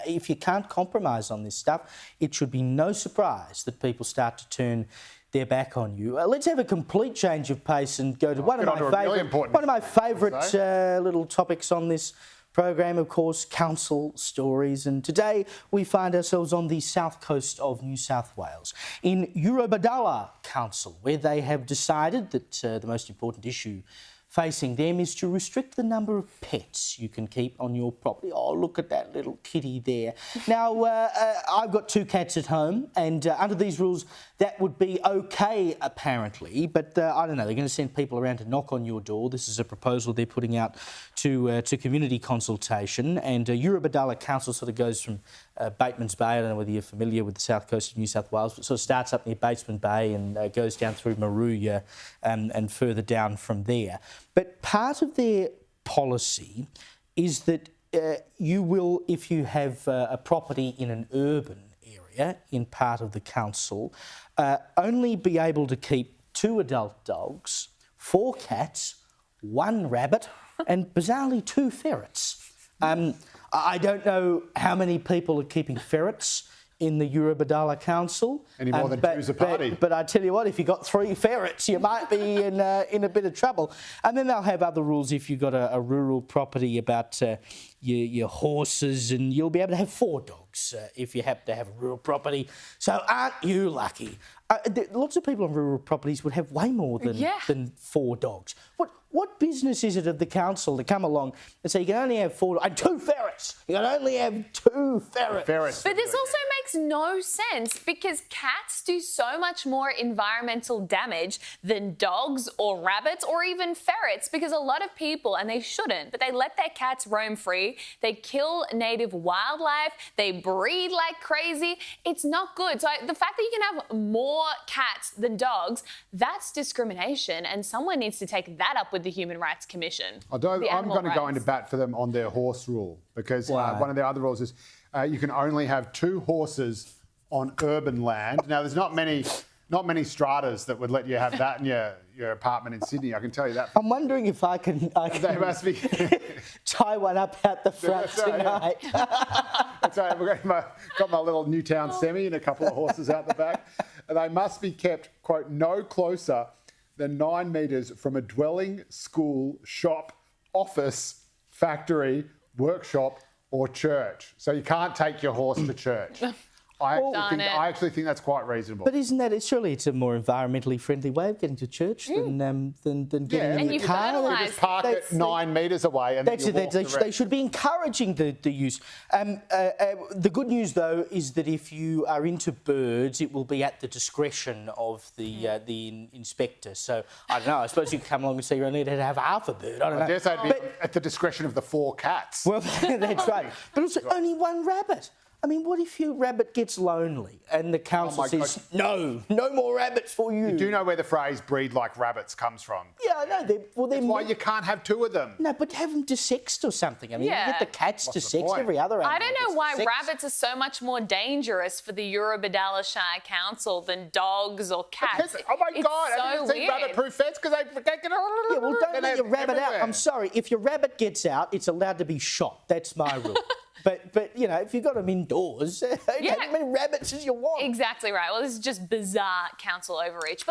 if you can't compromise on this stuff, it should be no surprise that people start to turn their back on you. Let's have a complete change of pace and go to one of my favourite little topics on this program, of course, council stories. And today we find ourselves on the south coast of New South Wales in Eurobodalla Council, where they have decided that the most important issue facing them is to restrict the number of pets you can keep on your property. Oh, look at that little kitty there. Now, I've got 2 cats at home, and under these rules, that would be okay, apparently. But I don't know, they're going to send people around to knock on your door. This is a proposal they're putting out to community consultation. And Eurobodalla Council sort of goes from Bateman's Bay. I don't know whether you're familiar with the south coast of New South Wales, but sort of starts up near Bateman Bay and goes down through Maruya and further down from there. But part of their policy is that you will, if you have a property in an urban area in part of the council, only be able to keep 2 adult dogs, 4 cats, 1 rabbit and, bizarrely, 2 ferrets. I don't know how many people are keeping ferrets in the Eurobodalla Council. Any more than 2's a party. But I tell you what, if you've got 3 ferrets, you might be in a bit of trouble. And then they'll have other rules if you've got a rural property about your horses, and you'll be able to have 4 dogs if you happen to have a rural property. So aren't you lucky? Lots of people on rural properties would have way more than 4 dogs. What business is it of the council to come along and say you can only have 4 and 2 ferrets? You can only have 2 ferrets. But this also makes no sense because cats do so much more environmental damage than dogs or rabbits or even ferrets, because a lot of people, and they shouldn't, but they let their cats roam free. They kill native wildlife. They breed like crazy. It's not good. So the fact that you can have more cats than dogs, that's discrimination, and someone needs to take that up with the Human Rights Commission. Although I'm going to go into bat for them on their horse rule, because one of their other rules is you can only have 2 horses on urban land. Now, there's not many stratas that would let you have that in your apartment in Sydney, I can tell you that. I'm wondering if I can they must be tie one up out the front tonight. That's right. I've got my little Newtown semi and a couple of horses out the back. They must be kept, quote, no closer than 9 metres from a dwelling, school, shop, office, factory, workshop or church. So you can't take your horse to church. I actually think that's quite reasonable. But isn't that, surely it's a more environmentally friendly way of getting to church than getting in the car? They just park it 9 metres away and they should be encouraging the use. The good news, though, is that if you are into birds, it will be at the discretion of the inspector. So, I don't know, I suppose you can come along and say you only need to have half a bird. I don't know. I dare say it'd be at the discretion of the 4 cats. Well, that's right. But also only 1 rabbit. I mean, what if your rabbit gets lonely and the council says, no more rabbits for you? You do know where the phrase breed like rabbits comes from. Yeah, I know. That's why you can't have 2 of them. No, but have them desexed or something. I mean, you get the cats desexed, every other animal. I don't know why rabbits are so much more dangerous for the Eurobodalla Shire Council than dogs or cats. Oh my God, I didn't see rabbit-proof fence because they get Yeah, well, don't let your rabbit out. I'm sorry, if your rabbit gets out, it's allowed to be shot. That's my rule. But you know, if you've got them indoors, how many rabbits as you want? Exactly right. Well, this is just bizarre council overreach.